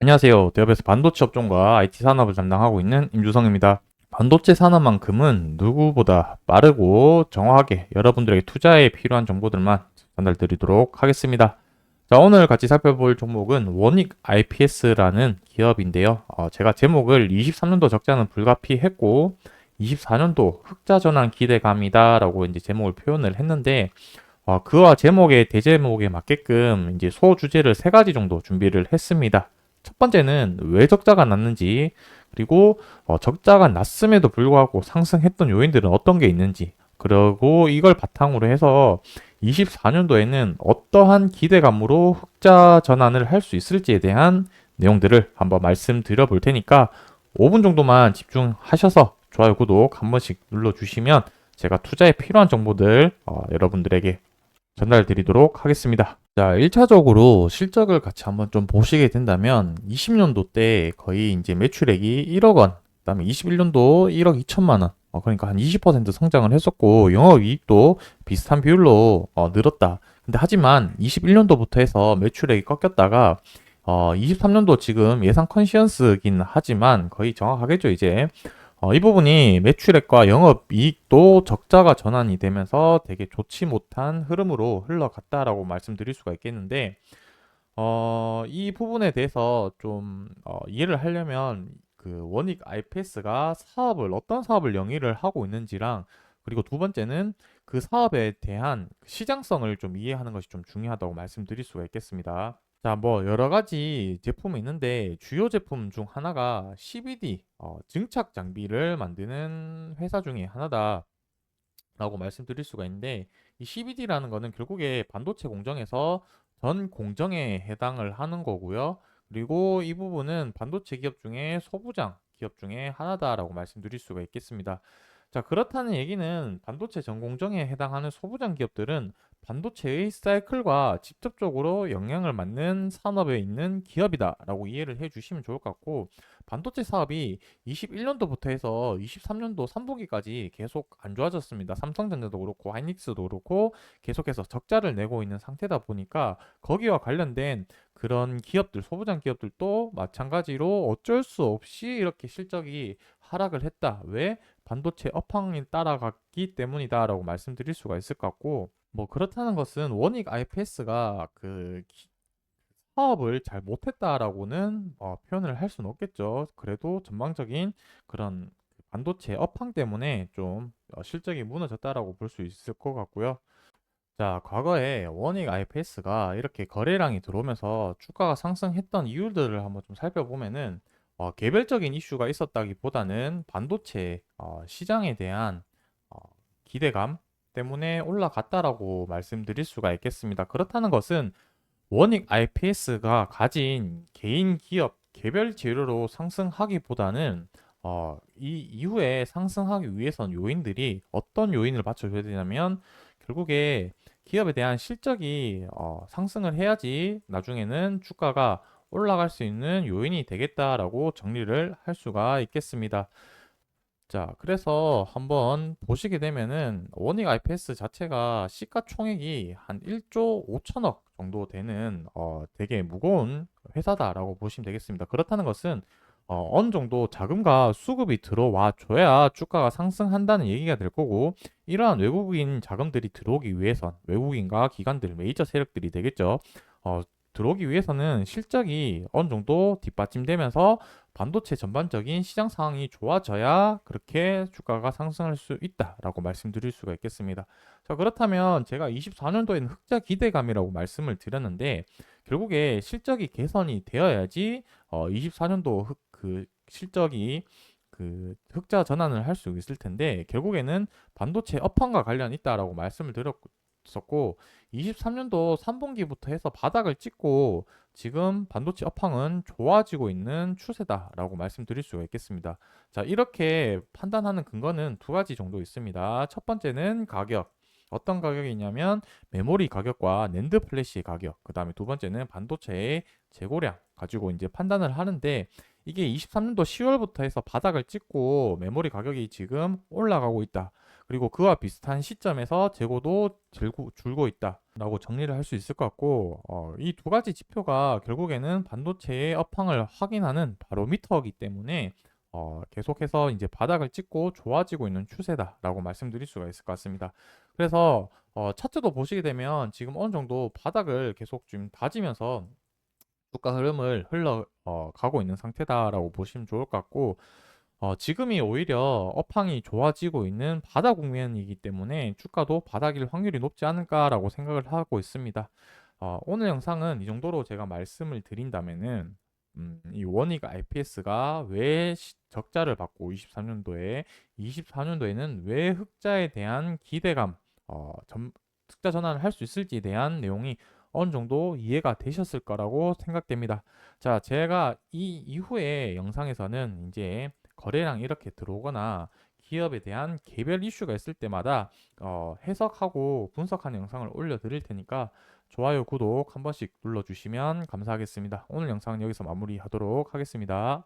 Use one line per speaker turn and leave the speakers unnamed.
안녕하세요. 대업에서 반도체 업종과 IT 산업을 담당하고 있는 임주성입니다. 반도체 산업만큼은 누구보다 빠르고 정확하게 여러분들에게 투자에 필요한 정보들만 전달드리도록 하겠습니다. 자, 오늘 같이 살펴볼 종목은 원익 IPS라는 기업인데요. 제가 제목을 23년도 적자는 불가피했고 24년도 흑자 전환 기대감이다라고 이제 제목을 표현을 했는데 그와 제목의 대제목에 맞게끔 이제 소주제를 세 가지 정도 준비를 했습니다. 첫 번째는 왜 적자가 났는지, 그리고 적자가 났음에도 불구하고 상승했던 요인들은 어떤 게 있는지, 그리고 이걸 바탕으로 해서 24년도에는 어떠한 기대감으로 흑자 전환을 할 수 있을지에 대한 내용들을 한번 말씀드려 볼 테니까 5분 정도만 집중하셔서 좋아요, 구독 한 번씩 눌러주시면 제가 투자에 필요한 정보들 여러분들에게 전달 드리도록 하겠습니다. 자, 1차적으로 실적을 같이 한번 좀 보시게 된다면 20년도 때 거의 이제 매출액이 1억 원, 그다음에 21년도 1억 2천만 원, 그러니까 한 20% 성장을 했었고 영업이익도 비슷한 비율로 늘었다. 근데 하지만 21년도부터 해서 매출액이 꺾였다가 23년도 지금 예상 컨시언스긴 하지만 거의 정확하겠죠, 이제. 이 부분이 매출액과 영업이익도 적자가 전환이 되면서 되게 좋지 못한 흐름으로 흘러갔다라고 말씀드릴 수가 있겠는데, 이 부분에 대해서 좀 이해를 하려면 그 원익 IPS가 어떤 사업을 영위를 하고 있는지랑, 그리고 두 번째는 그 사업에 대한 시장성을 좀 이해하는 것이 좀 중요하다고 말씀드릴 수가 있겠습니다. 자, 뭐 여러 가지 제품이 있는데 주요 제품 중 하나가 CVD 증착 장비를 만드는 회사 중에 하나다라고 말씀드릴 수가 있는데, 이 CVD라는 거는 결국에 반도체 공정에서 전 공정에 해당을 하는 거고요. 그리고 이 부분은 반도체 기업 중에 소부장 기업 중에 하나다라고 말씀드릴 수가 있겠습니다. 자, 그렇다는 얘기는 반도체 전 공정에 해당하는 소부장 기업들은 반도체의 사이클과 직접적으로 영향을 받는 산업에 있는 기업이다라고 이해를 해주시면 좋을 것 같고, 반도체 사업이 21년도부터 해서 23년도 3분기까지 계속 안 좋아졌습니다. 삼성전자도 그렇고 하이닉스도 그렇고 계속해서 적자를 내고 있는 상태다 보니까 거기와 관련된 그런 기업들, 소부장 기업들도 마찬가지로 어쩔 수 없이 이렇게 실적이 하락을 했다. 왜? 반도체 업황이 따라갔기 때문이다라고 말씀드릴 수가 있을 것 같고, 뭐 그렇다는 것은 원익 IPS가 사업을 잘 못했다라고는 표현을 할 수는 없겠죠. 그래도 전망적인 그런 반도체 업황 때문에 좀 실적이 무너졌다라고 볼 수 있을 것 같고요. 자, 과거에 원익 IPS가 이렇게 거래량이 들어오면서 주가가 상승했던 이유들을 한번 좀 살펴보면은 개별적인 이슈가 있었다기보다는 반도체 시장에 대한 어, 기대감 때문에 올라갔다라고 말씀드릴 수가 있겠습니다. 그렇다는 것은 원익 IPS가 가진 개인 기업 개별 재료로 상승하기보다는 이 이후에 상승하기 위해선 요인들이 어떤 요인을 받쳐줘야 되냐면, 결국에 기업에 대한 실적이 상승을 해야지 나중에는 주가가 올라갈 수 있는 요인이 되겠다라고 정리를 할 수가 있겠습니다. 자, 그래서 한번 보시게 되면은 원익 IPS 자체가 시가총액이 한 1조 5천억 정도 되는 되게 무거운 회사다라고 보시면 되겠습니다. 그렇다는 것은 어느 정도 자금과 수급이 들어와 줘야 주가가 상승한다는 얘기가 될 거고, 이러한 외국인 자금들이 들어오기 위해선 외국인과 기관들, 메이저 세력들이 되겠죠. 어, 들어오기 위해서는 실적이 어느 정도 뒷받침되면서 반도체 전반적인 시장 상황이 좋아져야 그렇게 주가가 상승할 수 있다라고 말씀드릴 수가 있겠습니다. 자, 그렇다면 제가 24년도에는 흑자 기대감이라고 말씀을 드렸는데, 결국에 실적이 개선이 되어야지 24년도 그 실적이 그 흑자 전환을 할 수 있을 텐데, 결국에는 반도체 업황과 관련이 있다라고 말씀을 드렸었고, 23년도 3분기부터 해서 바닥을 찍고 지금 반도체 업황은 좋아지고 있는 추세다라고 말씀드릴 수가 있겠습니다. 자, 이렇게 판단하는 근거는 두 가지 정도 있습니다. 첫 번째는 가격. 어떤 가격이 있냐면 메모리 가격과 낸드 플래시 가격, 그 다음에 두 번째는 반도체의 재고량 가지고 이제 판단을 하는데, 이게 23년도 10월부터 해서 바닥을 찍고 메모리 가격이 지금 올라가고 있다. 그리고 그와 비슷한 시점에서 재고도 줄고 있다. 라고 정리를 할 수 있을 것 같고, 이 두 가지 지표가 결국에는 반도체의 업황을 확인하는 바로미터이기 때문에 계속해서 이제 바닥을 찍고 좋아지고 있는 추세다라고 말씀드릴 수가 있을 것 같습니다. 그래서 차트도 보시게 되면 지금 어느 정도 바닥을 계속 좀 다지면서 주가 흐름을 가고 있는 상태다라고 보시면 좋을 것 같고, 지금이 오히려 업황이 좋아지고 있는 바닥 국면이기 때문에 주가도 바닥일 확률이 높지 않을까라고 생각을 하고 있습니다. 오늘 영상은 이 정도로 제가 말씀을 드린다면은, 이 원익 IPS가 왜 적자를 받고 24년도에는 왜 흑자에 대한 기대감, 흑자 전환을 할 수 있을지에 대한 내용이 어느 정도 이해가 되셨을 거라고 생각됩니다. 자, 제가 이 이후에 영상에서는 이제 거래량 이렇게 들어오거나 기업에 대한 개별 이슈가 있을 때마다 해석하고 분석하는 영상을 올려드릴 테니까 좋아요, 구독 한 번씩 눌러주시면 감사하겠습니다. 오늘 영상은 여기서 마무리하도록 하겠습니다.